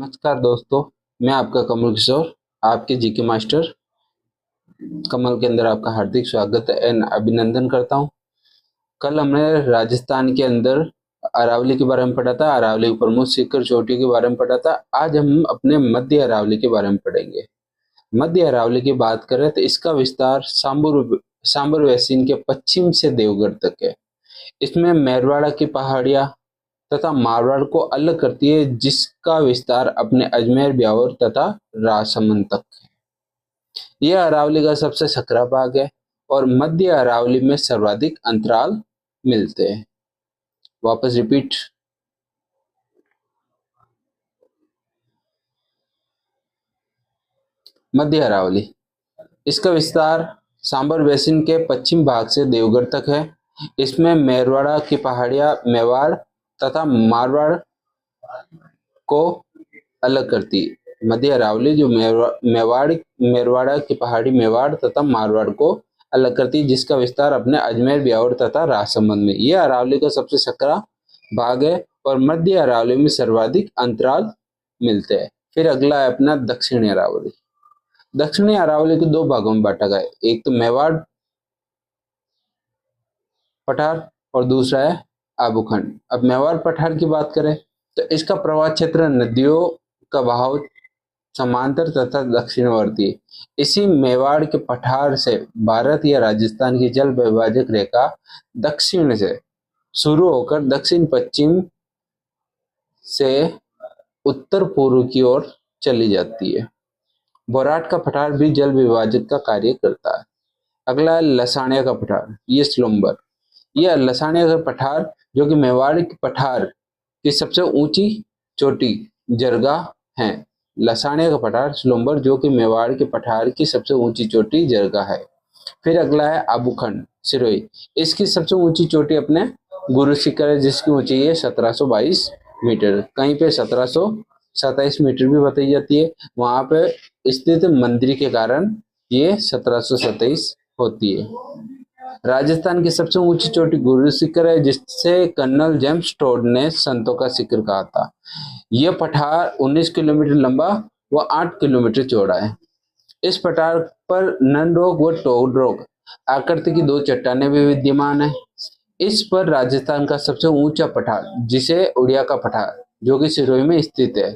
नमस्कार दोस्तों, मैं आपका कमल किशोर, आपके जीके मास्टर कमल के अंदर आपका हार्दिक स्वागत एंड अभिनंदन करता हूं। कल हमने राजस्थान के अंदर अरावली के बारे में पढ़ा था, अरावली की प्रमुख शिखर चोटियों के बारे में पढ़ा था। आज हम अपने मध्य अरावली के बारे में पढ़ेंगे। मध्य अरावली की बात करें तो इसका विस्तार सांबर वैसीन के पश्चिम से देवगढ़ तक है। इसमें मेरवाड़ा की पहाड़ियां तथा मारवाड़ को अलग करती है, जिसका विस्तार अपने अजमेर, ब्यावर तथा राजसमंद तक है। यह अरावली का सबसे सकरा भाग है और मध्य अरावली में सर्वाधिक अंतराल मिलते हैं। वापस रिपीट। मध्य अरावली, इसका विस्तार सांबर बेसिन के पश्चिम भाग से देवगढ़ तक है। इसमें मेरवाड़ा की पहाड़ियां मेवाड़ तथा मारवाड़ को अलग करती है। मध्य अरावली जो मेरवाड़ा की पहाड़ी मेवाड़ तथा मारवाड़ को अलग करती है, जिसका विस्तार अपने अजमेर, ब्यावर तथा राजसमंद में। यह अरावली का सबसे सकरा भाग है और मध्य अरावली में सर्वाधिक अंतराल मिलते हैं। फिर अगला है अपना दक्षिणी अरावली। दक्षिणी अरावली को दो भागों में बांटा गया है, एक तो मेवाड़ पठार और दूसरा है आबूखंड। अब मेवाड़ पठार की बात करें तो इसका प्रवाह क्षेत्र नदियों का बहाव समांतर तथा दक्षिणवर्ती है। इसी मेवाड़ के पठार से भारत या राजस्थान की जल विभाजक रेखा दक्षिण से शुरू होकर दक्षिण पश्चिम से उत्तर पूर्व की ओर चली जाती है। बोराट का पठार भी जल विभाजक का कार्य करता है। अगला है लसानिया का पठार, ये स्लोम्बर। यह लसानिया का पठार जो कि मेवाड़ के पठार की सबसे ऊंची चोटी जरगा है। लसानिया का पठार स्लोम्बर जो कि मेवाड़ के पठार की सबसे ऊंची चोटी जरगा है। फिर अगला है आबूखंड सिरोही। इसकी सबसे ऊंची चोटी अपने गुरु शिखर है, जिसकी ऊंचाई है 1722 मीटर। कहीं पे 1727 मीटर भी बताई जाती है। वहां पे स्थित मंदिर के कारण ये 1727 होती है। राजस्थान की सबसे ऊंची चोटी गुरु शिखर है, जिससे कर्नल जेम्स टोड ने संतों का शिखर कहा था। यह पठार 19 किलोमीटर लंबा व 8 किलोमीटर चौड़ा है। इस पठार पर ननरोक व टोडरोक आकृति की दो चट्टानें भी विद्यमान है। इस पर राजस्थान का सबसे ऊंचा पठार, जिसे उड़िया का पठार, जो कि सिरोही में स्थित है।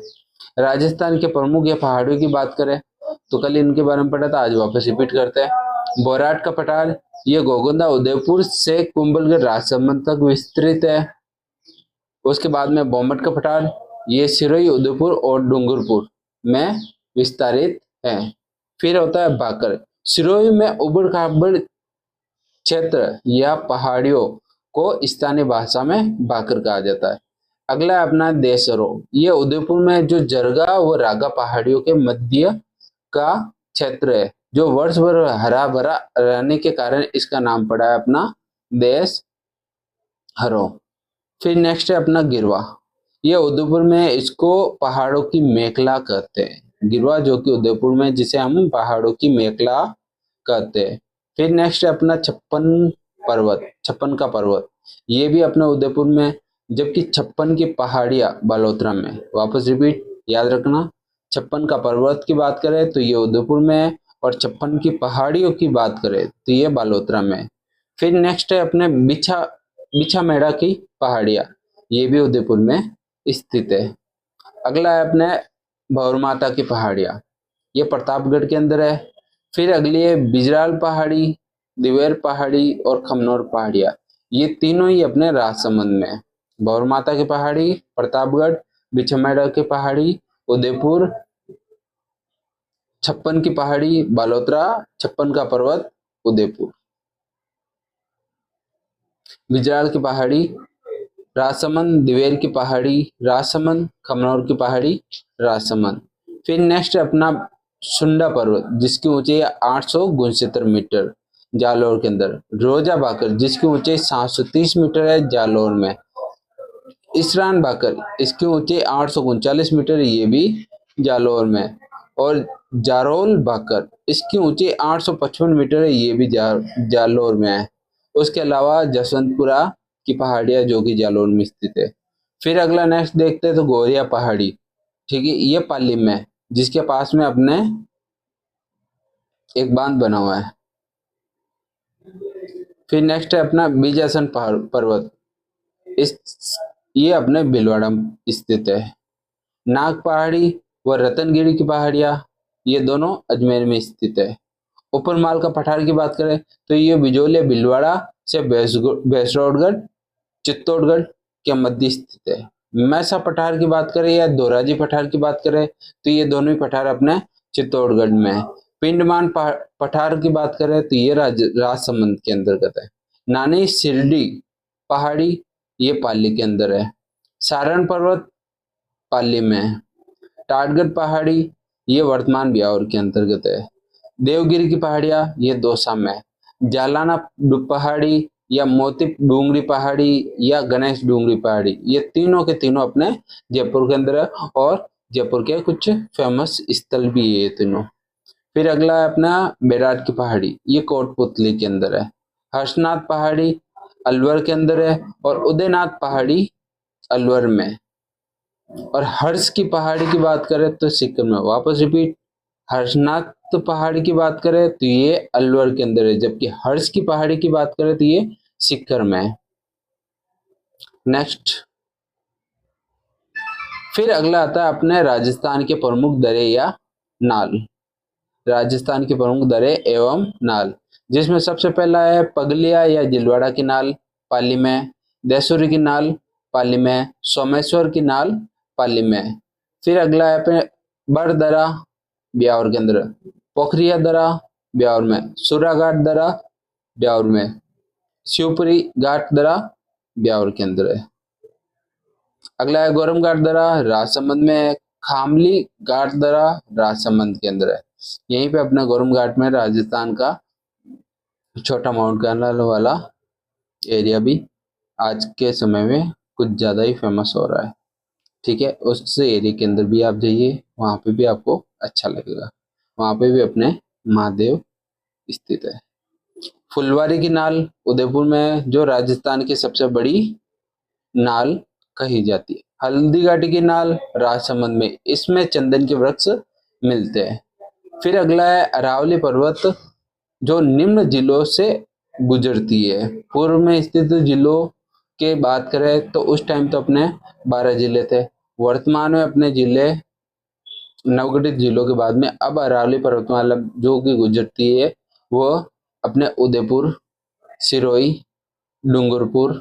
राजस्थान के प्रमुख या पहाड़ियों की बात करें तो कल इनके बारे में पढ़ा था, आज वापस रिपीट करते हैं। बोराट का पठार, ये गोगोंदा उदयपुर से कुंभलगढ़ राजसमंद तक विस्तृत है। उसके बाद में बोमट का पठार, ये सिरोही, उदयपुर और डूंगरपुर में विस्तारित है। फिर होता है भाकर। सिरोही में उबड़ खाबड़ क्षेत्र या पहाड़ियों को स्थानीय भाषा में भाकर कहा जाता है। अगला है अपना देसरो। ये उदयपुर में जो जरगा व रागा पहाड़ियों के मध्य का क्षेत्र है, जो वर्ष भर हरा भरा रहने के कारण इसका नाम पड़ा है अपना देश हरो। फिर नेक्स्ट है अपना गिरवा। ये उदयपुर में इसको पहाड़ों की मेखला कहते हैं। गिरवा जो कि उदयपुर में, जिसे हम पहाड़ों की मेखला कहते हैं। फिर नेक्स्ट है अपना छप्पन का पर्वत। ये भी अपना उदयपुर में, जबकि छप्पन की पहाड़ियां बालोतरा में। वापस रिपीट, याद रखना। छप्पन का पर्वत की बात करें तो ये उदयपुर में है और छप्पन की पहाड़ियों की बात करें तो ये बालोतरा में। फिर नेक्स्ट है अपने बिछा मेढ़ा की पहाड़ियां, ये भी उदयपुर में स्थित है। अगला है अपने भौर माता की पहाड़ियां, ये प्रतापगढ़ के अंदर है। फिर अगली है बिजराल पहाड़ी, दिवेर पहाड़ी और खमनोर पहाड़ियां, ये तीनों ही अपने राजसमंद में है। भौर माता की पहाड़ी प्रतापगढ़, बिछमेड़ा की पहाड़ी उदयपुर, छप्पन की पहाड़ी बालोतरा, छप्पन का पर्वत उदयपुर, बिजराल की पहाड़ी राजसमंद, दिवेर की पहाड़ी राजसमंद, खमनौर की पहाड़ी राजसमंद। फिर नेक्स्ट अपना सुंडा पर्वत, जिसकी ऊंचाई 869 मीटर जालोर के अंदर। रोजा भाकर, जिसकी ऊंचाई 730 मीटर है जालोर में। इसरान भाकर, इसकी ऊंचाई 839 मीटर, ये भी जालोर में। और जारोल भाकर, इसकी ऊंचाई 855 मीटर है, ये भी जालोर में है। उसके अलावा जसवंतपुरा की पहाड़ियां जो कि जालोर में स्थित है। फिर अगला नेक्स्ट देखते हैं तो गौरिया पहाड़ी, ठीक है, ये पाली में, जिसके पास में अपने एक बांध बना हुआ है। फिर नेक्स्ट है अपना बीजासन पर्वत, इस ये अपने भीलवाड़ा में स्थित है। नाग पहाड़ी व रतनगिरी की पहाड़ियां, ये दोनों अजमेर में स्थित है। ऊपरमाल का पठार की बात करें तो ये बिजोलिया भीलवाड़ा से भैंसरोडगढ़ चित्तौड़गढ़ के मध्य स्थित है। मैसा पठार की बात करें या दोराजी पठार की बात करें तो ये दोनों ही पठार अपने चित्तौड़गढ़ में है। पिंडमान पठार की बात करें तो ये राजसमंद के अंतर्गत है। नानी शिरडी पहाड़ी ये पाली के अंदर है। सारण पर्वत पाली में है। टाटगढ़ पहाड़ी ये वर्तमान ब्यावर के अंतर्गत है। देवगिरी की पहाड़ियां ये दौसा में है। जालाना पहाड़ी या मोती डूंगरी पहाड़ी या गणेश डूंगरी पहाड़ी, ये तीनों के तीनों अपने जयपुर के अंदर है और जयपुर के कुछ फेमस स्थल भी है ये तीनों। फिर अगला है अपना बैराट की पहाड़ी, ये कोटपुतली के अंदर है। हर्षनाथ पहाड़ी अलवर के अंदर है और उदयनाथ पहाड़ी अलवर में। और हर्ष की पहाड़ी की बात करें तो सिक्किम में। वापस रिपीट, हर्षनाथ पहाड़ी की बात करें तो ये अलवर के अंदर है, जबकि हर्ष की पहाड़ी की बात करें तो ये सिक्कर में है। नेक्स्ट, फिर अगला आता है अपने राजस्थान के प्रमुख दरे या नाल। राजस्थान की प्रमुख दरे एवं नाल, जिसमें सबसे पहला है पगलिया या जिलवाड़ा की नाल पाली में, देसुरी की नाल पाली में, सोमेश्वर की नाल पाली में। फिर अगला है अपने बड़दरा ब्यावर के अंदर, पोखरिया दरा ब्यावर में, सुराघाट दरा ब्यावर में, शिवपुरी घाट दरा ब्यावर के अंदर है। अगला है गोरम घाट दरा राजसमंद में है। खामली घाट दरा राजसमंद के अंदर है। यहीं पे अपना गोरम घाट में राजस्थान का छोटा माउंट कार्मेल वाला एरिया भी आज के समय में कुछ ज्यादा ही फेमस हो रहा है। ठीक है, उस एरिया के अंदर भी आप जाइए, वहां पे भी आपको अच्छा लगेगा। वहां पे भी अपने महादेव स्थित है। फुलवारी की नाल उदयपुर में, जो राजस्थान की सबसे बड़ी नाल कही जाती है। हल्दी घाटी की नाल राजसमंद में, इसमें चंदन के वृक्ष मिलते हैं। फिर अगला है अरावली पर्वत, जो निम्न जिलों से गुजरती है। पूर्व में स्थित जिलों के बात करें तो उस टाइम तो अपने 12 जिले थे। वर्तमान में अपने जिले नवगठित जिलों के बाद में अब अरावली पर्वतमाला जो कि गुजरती है वो अपने उदयपुर, सिरोही, डूंगरपुर,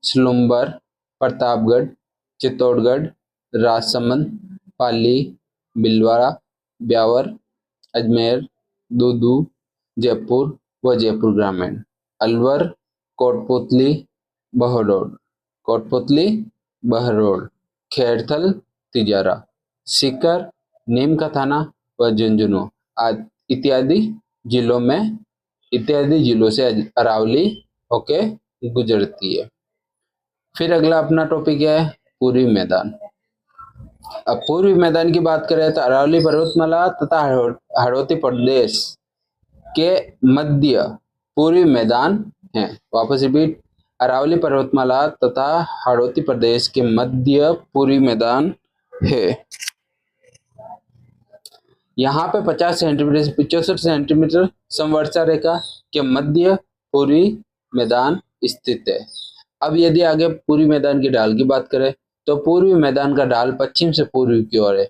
सलूम्बर, प्रतापगढ़, चित्तौड़गढ़, राजसमंद, पाली, भीलवाड़ा, ब्यावर, अजमेर, दूदू, जयपुर व जयपुर ग्रामीण, अलवर, कोटपुतली, बहरोड, कोटपुतली, बहरोड, खेड़थल, तिजारा, सीकर, नीम का थाना व झुंझुनू इत्यादि जिलों से अरावली होके गुजरती है। फिर अगला अपना टॉपिक है पूर्वी मैदान। अब पूर्वी मैदान की बात करें तो अरावली पर्वतमाला तथा हाड़ौती प्रदेश के मध्य पूर्वी मैदान है। वापस रिपीट, अरावली पर्वतमाला तथा हाड़ौती प्रदेश के मध्य पूर्वी मैदान है। यहाँ पे 50 सेंटीमीटर से 65 सेंटीमीटर समवर्षा रेखा के मध्य पूर्वी मैदान स्थित है। अब यदि आगे पूर्वी मैदान की ढाल की बात करें तो पूर्वी मैदान का ढाल पश्चिम से पूर्व की ओर है।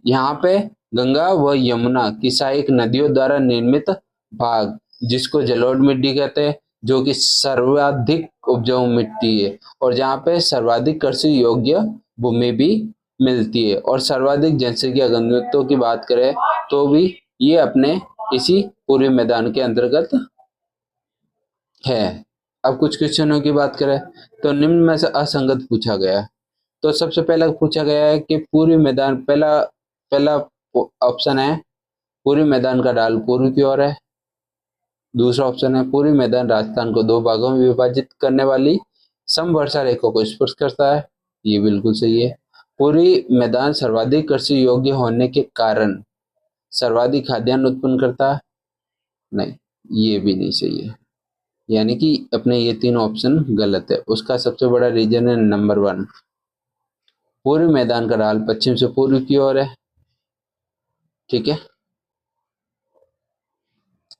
यहाँ पे गंगा व यमुना की सहायक नदियों द्वारा निर्मित भाग, जिसको जलोढ़ मिट्टी कहते हैं, जो कि सर्वाधिक उपजाऊ मिट्टी है और जहाँ पे सर्वाधिक कृषि योग्य भूमि भी मिलती है। और सर्वाधिक जनसंख्या घनत्व की बात करें तो भी ये अपने इसी पूर्वी मैदान के अंतर्गत है। अब कुछ क्वेश्चनों की बात करें तो निम्न में से असंगत पूछा गया है। तो सबसे पहला पूछा गया है कि पूर्वी मैदान, पहला ऑप्शन है पूर्वी मैदान का ढाल पूर्व की ओर है। दूसरा ऑप्शन है पूर्वी मैदान राजस्थान को 2 भागों में विभाजित करने वाली समवर्षा रेखा को स्पर्श करता है। ये बिल्कुल सही है। पूर्वी मैदान सर्वाधिक कृषि योग्य होने के कारण सर्वाधिक खाद्यान्न उत्पन्न करता है। नहीं, ये भी नहीं सही है। यानी कि अपने ये तीन ऑप्शन गलत है। उसका सबसे बड़ा रीजन है नंबर 1, पूर्वी मैदान का ढाल पश्चिम से पूर्व की ओर है, ठीक है।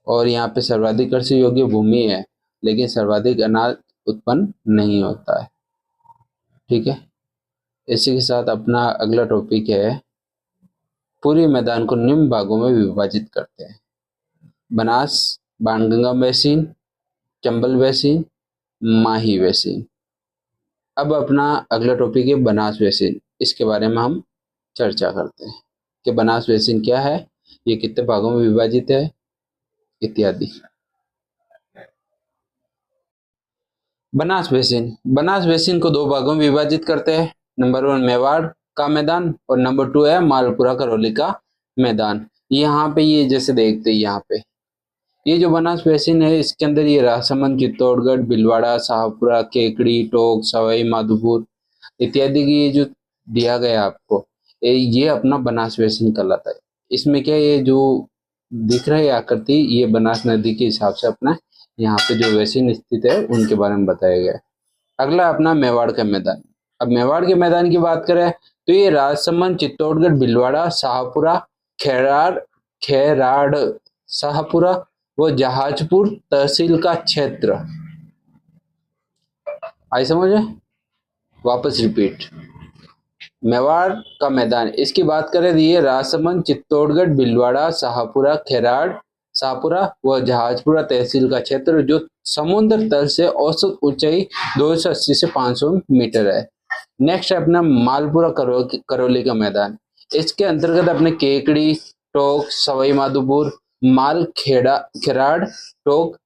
और यहाँ पे सर्वाधिक कृषि योग्य भूमि है, लेकिन सर्वाधिक अनाज उत्पन्न नहीं होता है, ठीक है। इसी के साथ अपना अगला टॉपिक है, पूर्वी मैदान को निम्न भागों में विभाजित करते हैं। बनास, बाणगंगा बेसिन, चंबल बेसिन, माही बेसिन। अब अपना अगला टॉपिक है बनास बेसिन। इसके बारे में हम चर्चा करते हैं कि बनास बेसिन क्या है, ये कितने भागों में विभाजित है इत्यादि। बनास बेसिन को दो भागों में विभाजित करते हैं। नंबर 1 मेवाड़ का मैदान और नंबर 2 है मालपुरा करौली का मैदान। यहाँ पे ये जैसे देखते हैं, यहाँ पे ये जो बनास बेसिन है, इसके अंदर ये राजसमंद, चित्तौड़गढ़, भीलवाड़ा, शाहपुरा, केकड़ी, टोंक, सवाई माधोपुर इत्यादि की ये जो दिया गया आपको, ये अपना बनास बेसिन कहलाता है। इसमें क्या, ये जो दिख रहा है आकृति, ये बनास नदी के हिसाब से अपना यहाँ पे जो बेसिन स्थित है उनके बारे में बताया गया है। अगला अपना मेवाड़ का मैदान। अब मेवाड़ के मैदान की बात करें तो ये राजसमंद, चित्तौड़गढ़, भीलवाड़ा, शाहपुरा, खेराड़, शाहपुरा व जहाजपुर तहसील का क्षेत्र। आई समझ में? वापस रिपीट, मेवाड़ का मैदान, इसकी बात करें तो ये राजसमंद, चित्तौड़गढ़, भीलवाड़ा, शाहपुरा व जहाजपुरा तहसील का क्षेत्र जो समुद्र तल से औसत ऊंचाई 280 से 500 मीटर है। नेक्स्ट है अपना मालपुरा करौली का मैदान। इसके अंतर्गत अपने केकड़ी, टोंक, सवाई माधोपुर, खेराड़, टोंक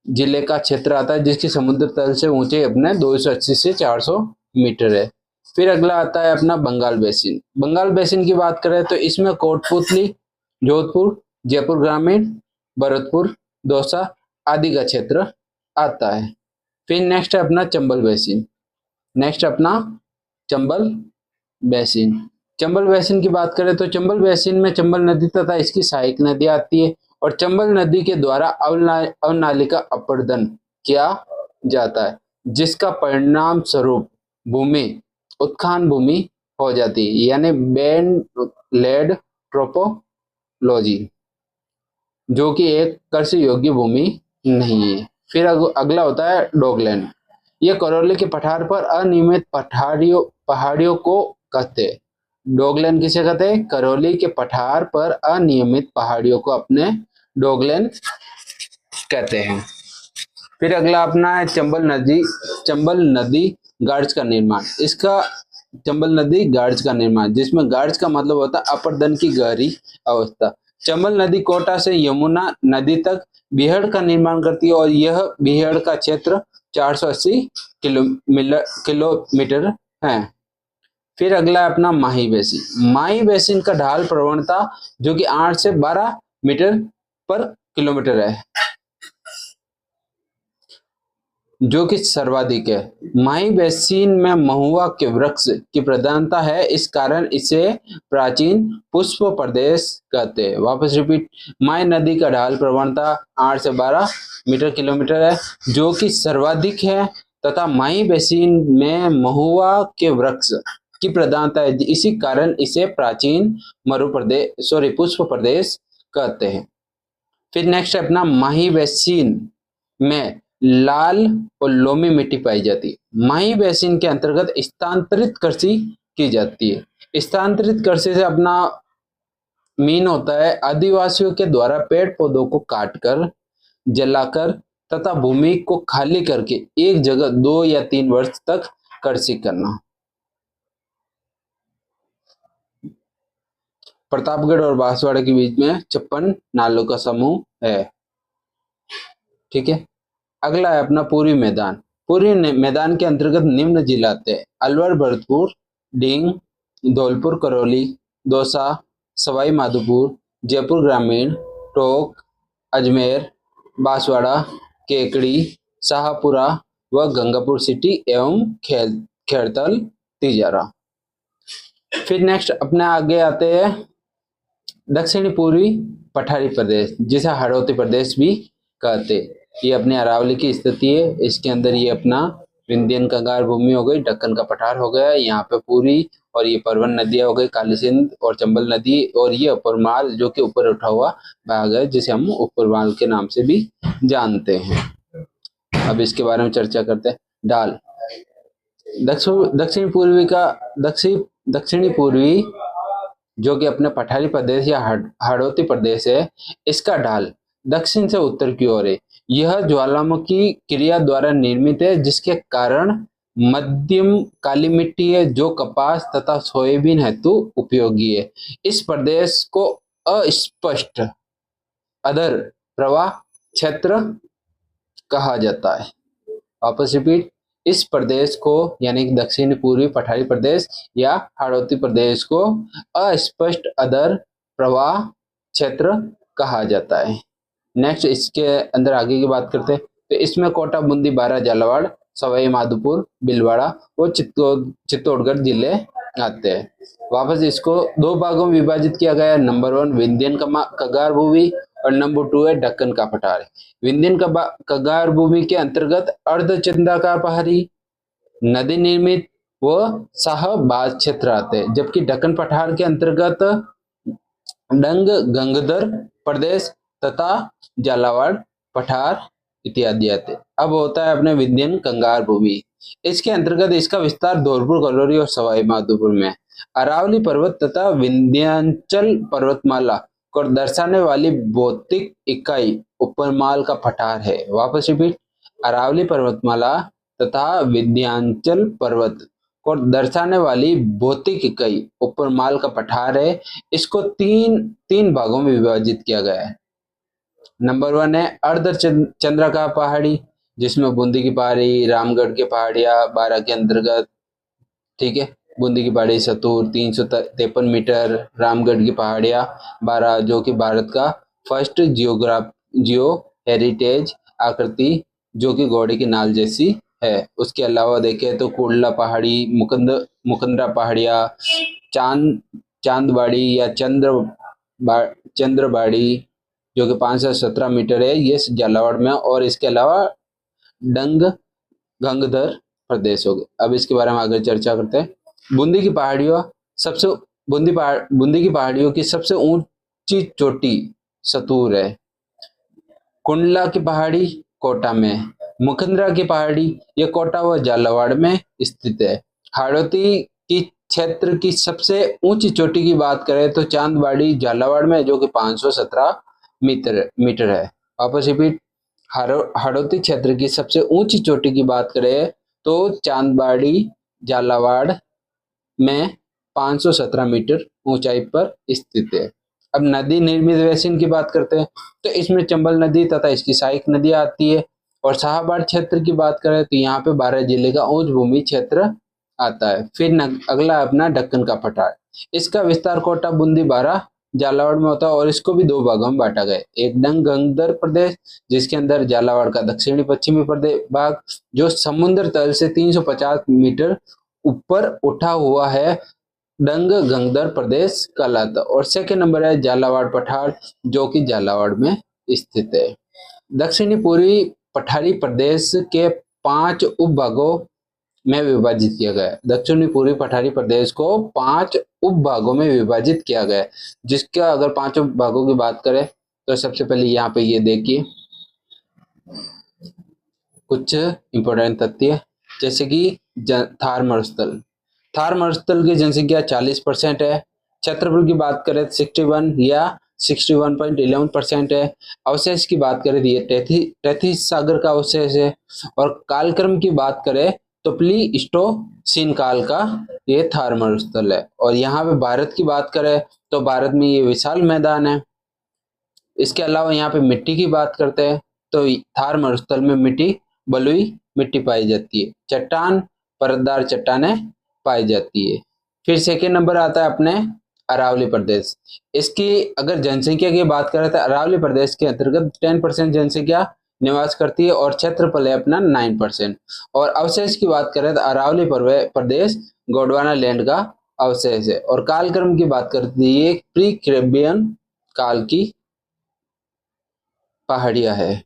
जिले का क्षेत्र आता है, जिसकी समुद्र तल से ऊंचाई अपने 280 से 400 मीटर है। फिर अगला आता है अपना बंगाल बेसिन। बंगाल बेसिन की बात करें तो इसमें कोटपुतली, जोधपुर, जयपुर ग्रामीण, भरतपुर, दौसा आदि का क्षेत्र आता है। फिर नेक्स्ट है अपना चंबल बेसिन। चंबल बेसिन की बात करें तो चंबल बेसिन में चंबल नदी तथा इसकी सहायक नदी आती है और चंबल नदी के द्वारा अवनालिका अपर्दन किया जाता है, जिसका परिणाम स्वरूप भूमि उत्खान भूमि हो जाती है, यानी बैंड लेड ट्रोपोलॉजी, जो कि एक कृषि योग्य भूमि नहीं है। फिर अगला होता है डॉगलैंड। यह करौली के पठार पर अनियमित पहाड़ियों को कहते हैं। डॉगलैंड किसे कहते हैं? करौली के पठार पर अनियमित पहाड़ियों को अपने डॉगलैंड कहते हैं। फिर अगला अपना है चंबल नदी गार्ड्स का निर्माण। इसका चंबल नदी गार्ड्स का निर्माण, जिसमें गार्ड्स का मतलब होता है अपरदन की गहरी अवस्था। चंबल नदी कोटा से यमुना नदी तक बीहड़ का निर्माण करती है और यह बीहड़ का क्षेत्र 480 किलोमीटर है। फिर अगला अपना माही बेसिन का ढाल प्रवणता जो कि 8 से 12 मीटर पर किलोमीटर है, जो कि सर्वाधिक है। माही बेसिन में महुआ के वृक्ष की प्रधानता है, इस कारण इसे प्राचीन पुष्प प्रदेश कहते हैं। वापस रिपीट, माही नदी का ढाल प्रवणता 8 से 12 मीटर किलोमीटर है, जो कि सर्वाधिक है, तथा माही बेसिन में महुआ के वृक्ष की प्रधानता है, इसी कारण इसे प्राचीन पुष्प प्रदेश कहते हैं। फिर नेक्स्ट अपना माही बेसिन में लाल और लोमी मिट्टी पाई जाती है। माही बेसिन के अंतर्गत स्थानांतरित कृषि की जाती है। स्थानांतरित कृषि से अपना मीन होता है आदिवासियों के द्वारा पेड़ पौधों को काटकर, जलाकर तथा भूमि को खाली करके एक जगह 2 या 3 वर्ष तक कृषि करना। प्रतापगढ़ और बांसवाड़ा के बीच में 56 नालों का समूह है, ठीक है। अगला है अपना पूर्वी मैदान के अंतर्गत निम्न जिला आते हैं: अलवर, भरतपुर, डींग, धौलपुर, करौली, दौसा, सवाई माधोपुर, जयपुर ग्रामीण, टोंक, अजमेर, बांसवाड़ा, केकड़ी, शाहपुरा व गंगापुर सिटी एवं खेड़तल, तिजारा। फिर नेक्स्ट अपने आगे आते हैं दक्षिणी पूर्वी पठारी प्रदेश, जिसे हाड़ौती प्रदेश भी कहते। ये अपने अरावली की स्थिति है, इसके अंदर ये अपना विंध्यन कंगार भूमि हो गई, दक्कन का पठार हो गया, यहाँ पे पूरी, और ये परवन नदियां हो गई, काली सिंध और चंबल नदी, और ये उपरमाल जो कि ऊपर उठा हुआ भाग है जिसे हम उपरमाल के नाम से भी जानते हैं। अब इसके बारे में चर्चा करते हैं। ढाल दक्षिण पूर्वी का दक्षिणी पूर्वी जो कि अपने पठारी प्रदेश या हाड़ौती प्रदेश है, इसका ढाल दक्षिण से उत्तर की ओर है। यह ज्वालामुखी क्रिया द्वारा निर्मित है जिसके कारण मध्यम काली मिट्टी है जो कपास तथा सोयाबीन हेतु उपयोगी है। इस प्रदेश को अस्पष्ट अधर प्रवाह क्षेत्र कहा जाता है। वापस रिपीट, इस प्रदेश को यानी कि दक्षिण पूर्वी पठारी प्रदेश या हाड़ौती प्रदेश को अस्पष्ट अधर प्रवाह क्षेत्र कहा जाता है। नेक्स्ट इसके अंदर आगे की बात करते हैं। तो इसमें कोटा, बूंदी, बारा, झालावाड़, सवाई माधोपुर, भीलवाड़ा और चित्तौड़गढ़ जिले आते हैं। वापस इसको दो भागों में विभाजित किया गया है। नंबर 1 विंध्यन कंगार भूमि और नंबर 2 है दक्कन का पठार। विंध्यन कंगार भूमि के अंतर्गत अर्धचंद्राकार पहाड़ी, नदी निर्मित व शाहबाज क्षेत्र आते हैं, जबकि दक्कन पठार के अंतर्गत डंग गंगदर प्रदेश तथा झालावाड़ पठार इत्यादि आते हैं। अब होता है अपने विंध्यन कंगार भूमि। इसके अंतर्गत इसका विस्तार धौलपुर, गलौरी और सवाई माधोपुर में। अरावली पर्वत तथा विंध्याचल पर्वतमाला को दर्शाने वाली भौतिक इकाई उपरमाल का पठार है। वापस रिपीट, अरावली पर्वतमाला तथा विंध्याचल पर्वत को दर्शाने वाली भौतिक इकाई उपरमाल का पठार है। इसको तीन भागों में विभाजित किया गया है। नंबर 1 है अर्ध चंद्राकार पहाड़ी, जिसमें बूंदी की पहाड़ी, रामगढ़ के पहाड़ियां बारा के अंतर्गत, ठीक है। बूंदी की पहाड़ी सतूर 353 मीटर, रामगढ़ की पहाड़ियां बारा जो कि भारत का फर्स्ट जियो हेरिटेज आकृति जो कि घोड़े की नाल जैसी है। उसके अलावा देखें तो कुर्ला पहाड़ी, मुकंदरा पहाड़ियां, चांदबाड़ी या चंद्रबाड़ी जो कि 517 मीटर है, ये झालावाड़ में। और इसके अलावा डंग गंगधर प्रदेश हो गए। अब इसके बारे में आगे चर्चा करते हैं। बूंदी की पहाड़ियों की सबसे ऊंची चोटी सतूर है। कुंडला की पहाड़ी कोटा में, मुकंदरा की पहाड़ी ये कोटा व झालावाड़ में स्थित है। हाड़ौती की क्षेत्र की सबसे ऊंची चोटी की बात करें तो चांदबाड़ी झालावाड़ में जो कि 517 मीटर है। वापस रिपीट, हाड़ौती क्षेत्र की सबसे ऊंची चोटी की बात करें तो चांदबाड़ी झालावाड़ में 517 मीटर ऊंचाई पर स्थित है। अब नदी निर्मित बेसिन की बात करते हैं तो इसमें चंबल नदी तथा इसकी सहायक नदियां आती है। और शाहबाद क्षेत्र की बात करें तो यहाँ पे 12 जिले का उच्च भूमि क्षेत्र आता है। फिर अगला अपना दक्कन का पठार, इसका विस्तार कोटा, बूंदी, बारा, झालावाड़ में होता है और इसको भी दो भागों में बांटा गया। एक डंग गंगदर प्रदेश जिसके अंदर झालावाड़ का दक्षिणी पश्चिमी भाग जो समुद्र तल से 350 मीटर ऊपर उठा हुआ है, डंग गंगदर प्रदेश कहलाता। और सेकेंड नंबर है झालावाड़ पठार जो कि झालावाड़ में स्थित है। दक्षिणी पूर्वी पठारी प्रदेश के 5 उपभागों में विभाजित किया गया है। दक्षिणी पूर्वी पठारी प्रदेश को 5 उपभागों में विभाजित किया गया है, जिसका अगर 5 उपभागों की बात करें तो सबसे पहले यहाँ पे ये देखिए कुछ इंपॉर्टेंट तथ्य, जैसे कि थार मरुस्थल की जनसंख्या 40% है। क्षेत्रफल की बात करें तो 61 या 61.11% है। अवशेष की बात करें तो ये 33 सागर का अवशेष है। और कालक्रम की बात करें तो प्लीस्टोसीन काल का ये थार मरुस्थल है। और यहाँ पे भारत की बात करें तो भारत में ये विशाल मैदान है। इसके अलावा यहाँ पे मिट्टी की बात करते हैं तो थार मरुस्थल में बलुई मिट्टी पाई जाती है, चट्टान परतदार चट्टानें पाई जाती है। फिर सेकेंड नंबर आता है अपने अरावली प्रदेश। इसकी अगर जनसंख्या की बात करें तो अरावली प्रदेश के अंतर्गत 10% जनसंख्या निवास करती है और क्षेत्रफल है अपना 9%। और अवशेष की बात करें तो अरावली प्रदेश गोंडवाना लैंड का अवशेष है। और कालक्रम की बात करती है प्री कैम्ब्रियन काल की पहाड़ियां है।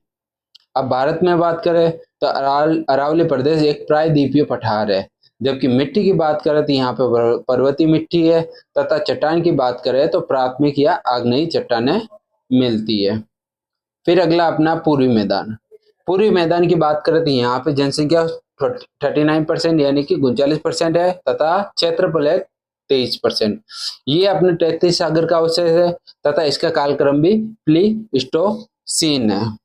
अब भारत में बात करें तो अरावली प्रदेश एक प्रायद्वीपीय पठार है। जबकि मिट्टी की बात करें तो यहाँ पे पर्वतीय मिट्टी है, तथा चट्टान की बात करें तो प्राथमिक या आग्नेयी चट्टानें मिलती है। फिर अगला अपना पूर्वी मैदान। पूर्वी मैदान की बात करें तो यहाँ पे जनसंख्या 39% यानी कि 39% है, तथा क्षेत्रफल है 23%। ये अपने 33 सागर का अवशेष है, तथा इसका कालक्रम भी प्लीस्टोसीन है।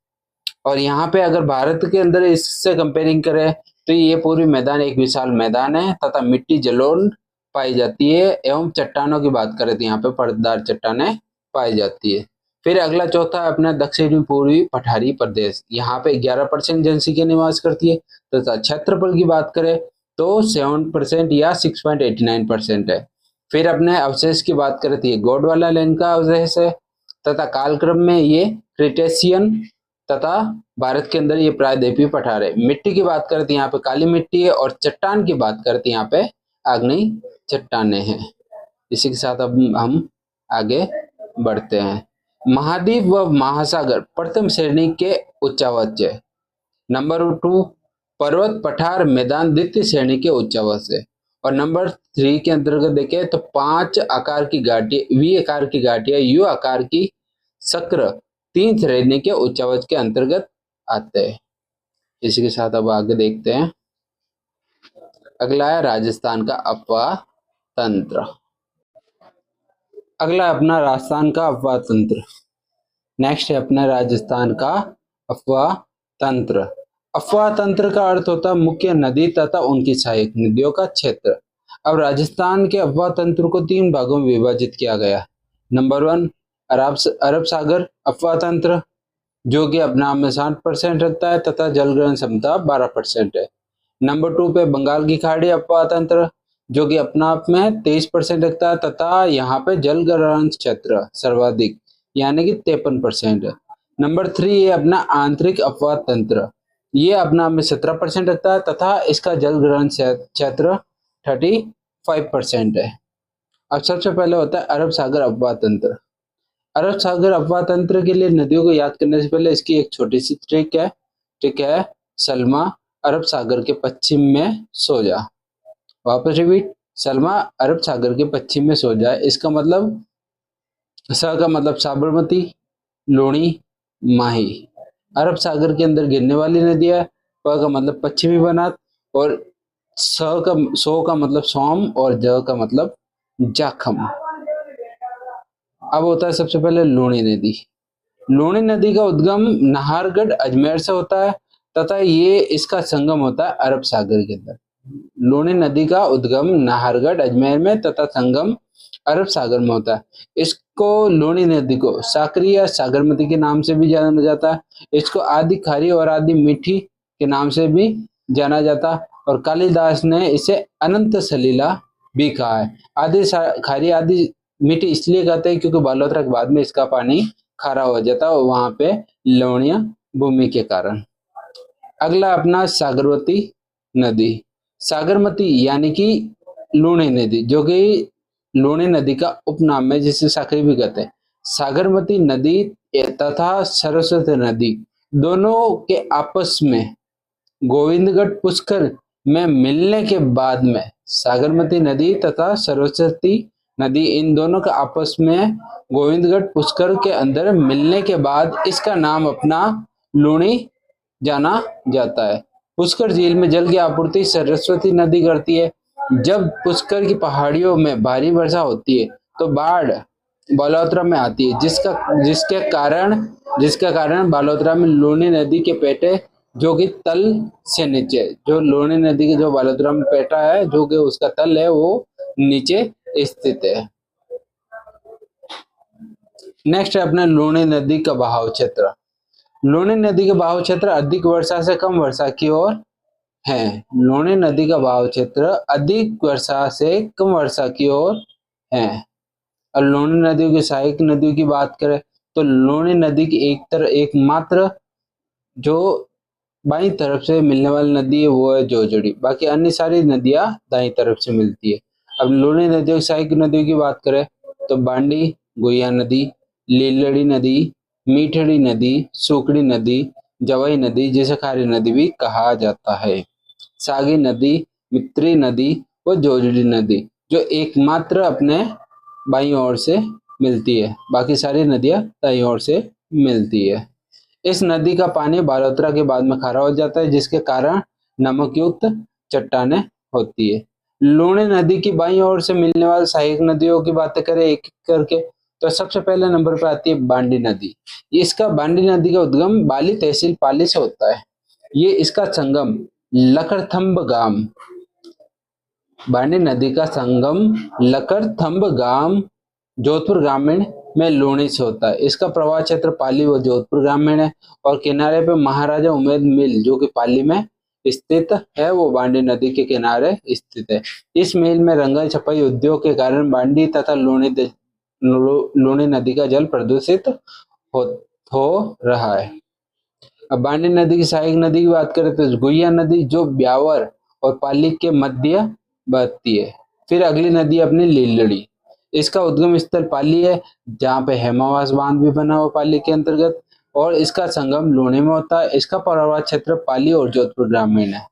और यहाँ पे अगर भारत के अंदर इससे कंपेयरिंग करें तो ये पूर्वी मैदान एक विशाल मैदान है, तथा मिट्टी जलोढ़ पाई जाती है, एवं चट्टानों की बात करें तो यहाँ पे परतदार चट्टानें पाई जाती है। फिर अगला चौथा है अपना दक्षिणी पूर्वी पठारी प्रदेश। यहाँ पे 11% जनसंख्या निवास करती है, तथा क्षेत्रफल की बात करें तो 7% या 6.89% है। फिर अपने अवशेष की बात करें तो ये गोंडवाना लैंड का अवशेष है, तथा कालक्रम में ये क्रिटेशियन, तथा भारत के अंदर ये प्रायद्वीपीय पठार है। मिट्टी की बात करें तो यहाँ पे काली मिट्टी है, और चट्टान की बात करें तो यहाँ पे आग्नेयी चट्टानें हैं। इसी के साथ अब हम आगे बढ़ते हैं। महाद्वीप व महासागर प्रथम श्रेणी के उच्चावच है। नंबर 2 पर्वत पठार मैदान द्वितीय श्रेणी के उच्चावच है। और नंबर 3 के अंतर्गत देखें तो 5 आकार की घाटियां, वी आकार की घाटियां, यू आकार की सक्र 3 श्रेणी के उच्चावच के अंतर्गत आते हैं। इसी के साथ अब आगे देखते हैं। अगला है राजस्थान का अपवाह तंत्र। अगला अपना राजस्थान का अपवाह तंत्र। नेक्स्ट है अपना राजस्थान का अपवाह तंत्र। अपवाह तंत्र का अर्थ होता है मुख्य नदी तथा उनकी सहायक नदियों का क्षेत्र। अब राजस्थान के अपवाह तंत्र को 3 भागों में विभाजित किया गया। नंबर 1 अरब सागर अपवाह तंत्र, जो कि अपने आप में 60% रखता है, तथा जलग्रहण क्षमता 12% है। नंबर 2 पे बंगाल की खाड़ी अपवाह तंत्र, जो कि अपना आप में 23% रखता है, तथा यहाँ पे जल ग्रहण क्षेत्र सर्वाधिक यानी कि 53% है। नंबर 3 है अपना आंतरिक अपवाह तंत्र, ये अपना आप में 17% रखता है, तथा इसका जल ग्रहण क्षेत्र 35% है। अब सबसे पहले होता है अरब सागर अपवाह तंत्र। अरब सागर अपवाह तंत्र के लिए नदियों को याद करने से पहले इसकी एक छोटी सी ट्रिक है सलमा अरब सागर के पश्चिम में सो जा। वापस रिपीट, सलमा अरब सागर के पश्चिम में सो जाए। इसका मतलब स का मतलब साबरमती, लूणी, माही अरब सागर के अंदर गिरने वाली नदी है। प का मतलब पश्चिमी बनात, और सो का मतलब सोम, और ज का मतलब जाखम। अब होता है सबसे पहले लूणी नदी। लूणी नदी का उद्गम नाहरगढ़ अजमेर से होता है, तथा ये इसका संगम होता है अरब सागर के अंदर। लूणी नदी का उद्गम नाहरगढ़ अजमेर में तथा संगम अरब सागर में होता है। इसको लूणी नदी को साकरी या सागरमती के नाम से भी जाना जाता है। इसको आदि खारी और आदि मीठी के नाम से भी जाना जाता है, और कालिदास ने इसे अनंत सलीला भी कहा है। आदि खारी आदि मीठी इसलिए कहते हैं क्योंकि बालोतरा के बाद में इसका पानी खारा हो जाता है, वहां पे लवणीय भूमि के कारण। अगला अपना सागरवती नदी। सागरमती यानी कि लूणी नदी, जो कि लूणी नदी का उपनाम है, जिसे साकरी भी कहते हैं। सागरमती नदी तथा सरस्वती नदी दोनों के आपस में गोविंदगढ़ पुष्कर में मिलने के बाद में सागरमती नदी तथा सरस्वती नदी, इन दोनों का आपस में गोविंदगढ़ पुष्कर के अंदर मिलने के बाद इसका नाम अपना लूणी जाना जाता है। पुष्कर झील में जल की आपूर्ति सरस्वती नदी करती है। जब पुष्कर की पहाड़ियों में भारी वर्षा होती है तो बाढ़ बालोतरा में आती है, जिसका कारण बालोतरा में लूणी नदी के पेटे, जो कि तल से नीचे, जो लूणी नदी के जो बालोतरा में पेटा है, जो कि उसका तल है, वो नीचे स्थित है। नेक्स्ट है अपना लूणी नदी का बहाव क्षेत्र। लूणी नदी का बहाव क्षेत्र अधिक वर्षा से कम वर्षा की ओर है। लूणी नदी का बहाव क्षेत्र अधिक वर्षा से कम वर्षा की ओर है। और लूणी नदियों की सहायक नदियों की बात करें तो लूणी नदी की एकमात्र जो बाईं तरफ से मिलने वाली नदी है वो है जोजड़ी, बाकी अन्य सारी नदियां दाईं तरफ से मिलती है। अब लूणी नदियों की सहायक नदियों की बात करें तो बांडी, गुहिया नदी, लीलड़ी नदी, मीठड़ी नदी, सुकड़ी नदी, जवाई नदी जिसे खारी नदी भी कहा जाता है। सागी नदी, मित्री नदी व जोजड़ी नदी जो एकमात्र अपने बाईं ओर से मिलती है, बाकी सारी नदियां दाईं ओर से मिलती है। इस नदी का पानी बालोतरा के बाद में खारा हो जाता है, जिसके कारण नमक युक्त चट्टानें होती है। लूणी नदी की बाईं ओर से मिलने वाली सहायक नदियों की बातें करें एक एक करके, तो सबसे पहले नंबर पर आती है बांडी नदी। इसका बांडी नदी का उद्गम बाली तहसील पाली से होता है। ये इसका संगम लकड़थंब गांव, बांडी नदी का संगम लकड़थंब गांव जोधपुर ग्रामीण में लूणी से होता है। इसका प्रवाह क्षेत्र पाली व जोधपुर ग्रामीण है और किनारे पे महाराजा उमेद मिल जो कि पाली में स्थित है, वो बांडी नदी के किनारे स्थित है। इस मिल में रंगाई छपाई उद्योग के कारण बांडी तथा लूणी नदी का जल प्रदूषित हो रहा है। अब बांडी नदी की सहायक नदी की बात करें तो गुइया नदी जो ब्यावर और पाली के मध्य बहती है। फिर अगली नदी अपनी लीलड़ी, इसका उद्गम स्थल पाली है, जहाँ पे हेमावास बांध भी बना हुआ पाली के अंतर्गत, और इसका संगम लूणी में होता है। इसका प्रवाह क्षेत्र पाली और जोधपुर ग्रामीण है।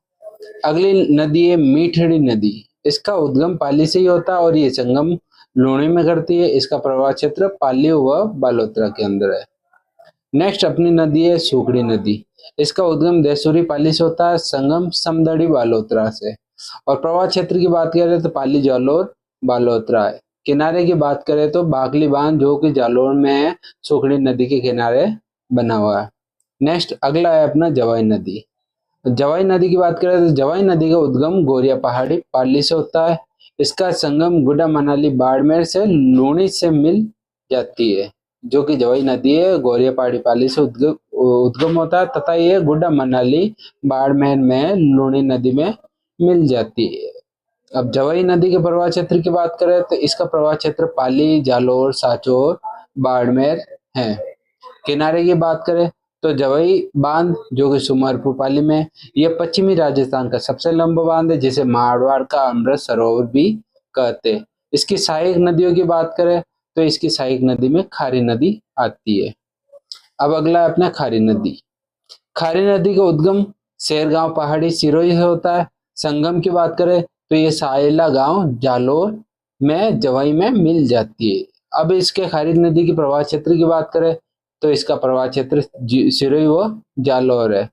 अगली नदी है मीठड़ी नदी, इसका उद्गम पाली से ही होता है और ये संगम लूणी में करती है। इसका प्रवाह क्षेत्र पाली व बालोतरा के अंदर है। नेक्स्ट अपनी नदी है सूखड़ी नदी, इसका उद्गम देसूरी पाली से होता है, संगम समदड़ी बालोतरा से। और प्रवाह क्षेत्र की बात करें तो पाली जालोर बालोतरा है। किनारे की बात करें तो बागली बांध जो कि जालोर में है, सूखड़ी नदी के किनारे बना हुआ है। नेक्स्ट अगला है अपना जवाई नदी। जवाई नदी की बात करें तो जवाई नदी का उद्गम गोरिया पहाड़ी पाली से होता है। इसका संगम गुड्डा मनाली बाड़मेर से लूणी से मिल जाती है, जो कि जवाई नदी है गोरिया पहाड़ी पाली से उद्गम होता है तथा ये गुड्डा मनाली बाड़मेर में लूणी नदी में मिल जाती है। अब जवाई नदी के प्रवाह क्षेत्र की बात करें तो इसका प्रवाह क्षेत्र पाली, जालोर, सांचौर, बाड़मेर है। किनारे की बात करें तो जवाई बांध जो कि सुमरपुर पाली में, यह पश्चिमी राजस्थान का सबसे लंबा बांध है, जिसे मारवाड़ का अमृत सरोवर भी कहते हैं। इसकी सहायक नदियों की बात करें तो इसकी सहायक नदी में खारी नदी आती है। अब अगला है अपना खारी नदी। खारी नदी का उद्गम शेरगांव पहाड़ी सिरोही से होता है। संगम की बात करें तो ये सायला गांव जालोर में जवाई में मिल जाती है। अब इसके खारी नदी की प्रवाह क्षेत्र की बात करें तो इसका प्रवाह क्षेत्र सिरोही व जालोर है।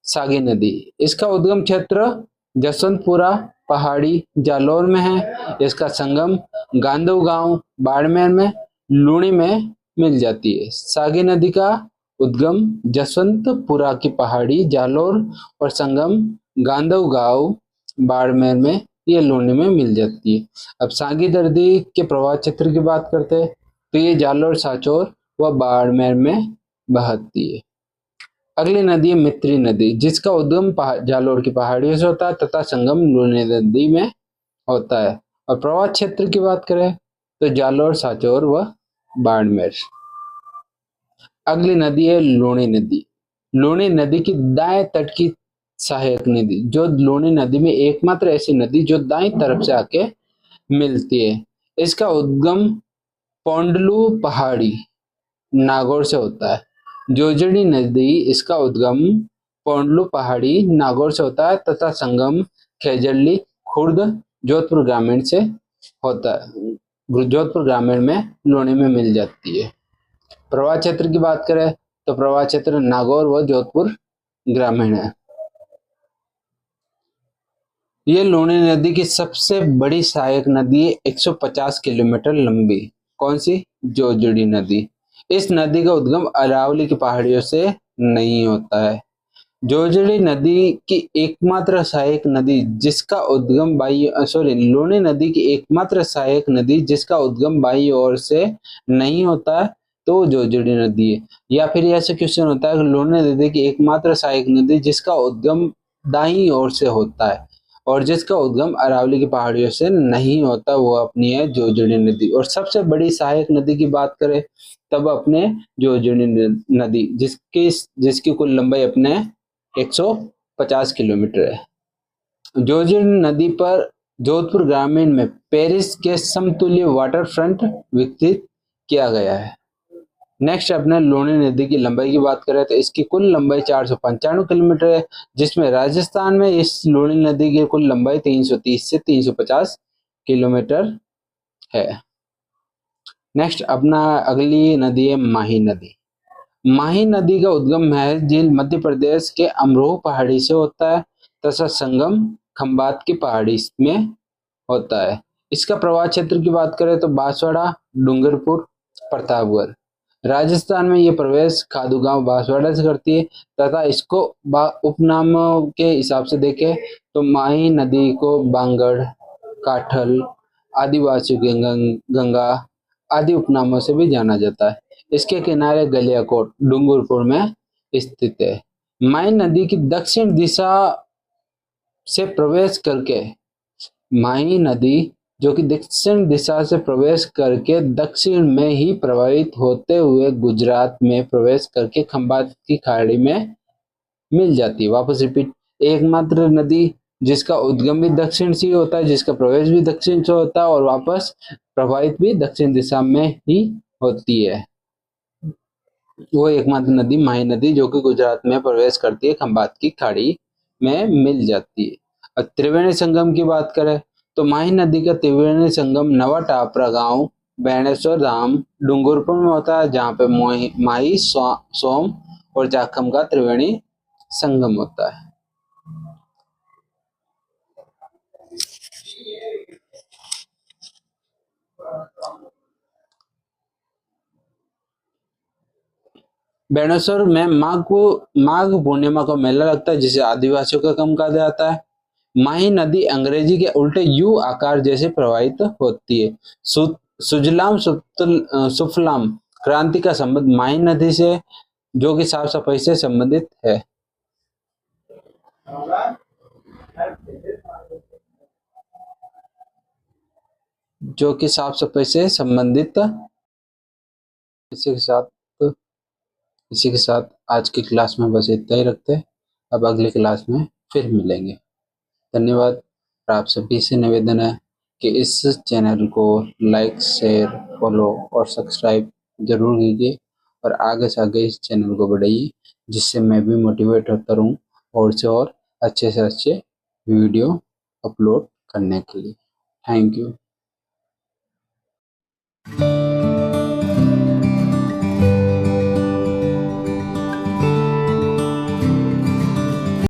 सागी नदी, इसका उद्गम क्षेत्र जसवंतपुरा पहाड़ी जालोर में है। इसका संगम गांधव गांव बाड़मेर में लूणी में मिल जाती है। सागी नदी का उद्गम जसवंतपुरा की पहाड़ी जालोर और संगम गांधव गांव बाड़मेर में ये लूणी में मिल जाती है। अब सागी नदी के प्रवाह क्षेत्र की बात करते हैं तो ये जालोर, सांचौर व बाड़मेर में बहती है। अगली नदी है मित्री नदी, जिसका उद्गम जालोर की पहाड़ियों से होता है तथा संगम लूणी नदी में होता है। और प्रवाह क्षेत्र की बात करें तो जालोर, सांचौर व बाड़मेर। अगली नदी है लूणी नदी। लूणी नदी की दाएं तट की सहायक नदी, जो लूणी नदी में एकमात्र ऐसी नदी जो दाएं तरफ से आके मिलती है। इसका उद्गम पोंडलू पहाड़ी नागौर से होता है। जोजड़ी नदी, इसका उद्गम पोंडलू पहाड़ी नागौर से होता है तथा संगम खेजड़ली खुर्द जोधपुर ग्रामीण से होता है। जोधपुर ग्रामीण में लूणी में मिल जाती है। प्रवाह क्षेत्र की बात करें तो प्रवाह क्षेत्र नागौर व जोधपुर ग्रामीण है। ये लूणी नदी की सबसे बड़ी सहायक नदी है, 150 किलोमीटर लंबी। कौन सी? जोजड़ी नदी। इस नदी का उद्गम अरावली की पहाड़ियों से नहीं होता है। जोजड़ी नदी की एकमात्र सहायक नदी जिसका उद्गम लूणी नदी की एकमात्र सहायक नदी जिसका उद्गम बाई ओर से नहीं होता है तो जोजड़ी नदी है। या फिर ऐसा क्वेश्चन होता है कि लूणी नदी की एकमात्र सहायक नदी जिसका उद्गम दाई ओर से होता है और जिसका उद्गम अरावली की पहाड़ियों से नहीं होता, वो अपनी है जोजड़ी नदी। और सबसे बड़ी सहायक नदी की बात करें तब अपने जोजड़ी नदी जिसकी कुल लंबाई अपने 150 किलोमीटर है। जोजड़ी नदी पर जोधपुर ग्रामीण में पेरिस के समतुल्य वाटर फ्रंट विकसित किया गया है। नेक्स्ट अपने लूनी नदी की लंबाई की बात करें तो इसकी कुल लंबाई 495 किलोमीटर है, जिसमें राजस्थान में इस लूनी नदी की कुल लंबाई 330 से 350 किलोमीटर है। नेक्स्ट अपना अगली नदी है माही नदी। माही नदी का उद्गम महज झील मध्य प्रदेश के अमरोह पहाड़ी से होता है तथा संगम खंबात की पहाड़ी में होता है। इसका प्रवाह क्षेत्र की बात करें तो बांसवाड़ा, डूंगरपुर, प्रतापगढ़। राजस्थान में ये प्रवेश खादूगांव बांसवाड़ा से करती है तथा इसको उपनामों के हिसाब से देखें तो माही नदी को बांगड़, काठल, आदिवासी गंगा आदि उपनामों से भी जाना जाता है। इसके किनारे गलियाकोट डूंगरपुर में स्थित है। माही नदी की दक्षिण दिशा से प्रवेश करके माही नदी जो कि दक्षिण दिशा से प्रवेश करके दक्षिण में ही प्रवाहित होते हुए गुजरात में प्रवेश करके खंबात की खाड़ी में मिल जाती है। वापस रिपीट, एकमात्र नदी जिसका उद्गम भी दक्षिण से होता है, जिसका प्रवेश भी दक्षिण से होता है और वापस प्रवाहित भी दक्षिण दिशा में ही होती है, वो एकमात्र नदी माही नदी जो कि गुजरात में प्रवेश करती है, खंबात की खाड़ी में मिल जाती है। और त्रिवेणी संगम की बात करें तो माही नदी का त्रिवेणी संगम नवा टापरा गांव, बेणेश्वर धाम, डूंगरपुर में होता है, जहाँ पे माही, सोम और जाखम का त्रिवेणी संगम होता है। बेणेश्वर में माघ पूर्णिमा को मेला लगता है जिसे आदिवासियों का कम कहा जाता है। माही नदी अंग्रेजी के उल्टे यू आकार जैसे प्रवाहित होती है। सुजलाम सुफलाम क्रांति का संबंध माही नदी से जो कि साफ सफाई से संबंधित है। जो कि साफ सफाई से संबंधित। इसी के साथ इसी के साथ आज की क्लास में बस इतना ही रखते हैं। अब अगली क्लास में फिर मिलेंगे। धन्यवाद। और आप सभी से निवेदन है कि इस चैनल को लाइक, शेयर, फॉलो और सब्सक्राइब जरूर कीजिए और आगे से आगे इस चैनल को बढ़ाइए, जिससे मैं भी मोटिवेट होता रहूँ और से और अच्छे से अच्छे वीडियो अपलोड करने के लिए। Thank you.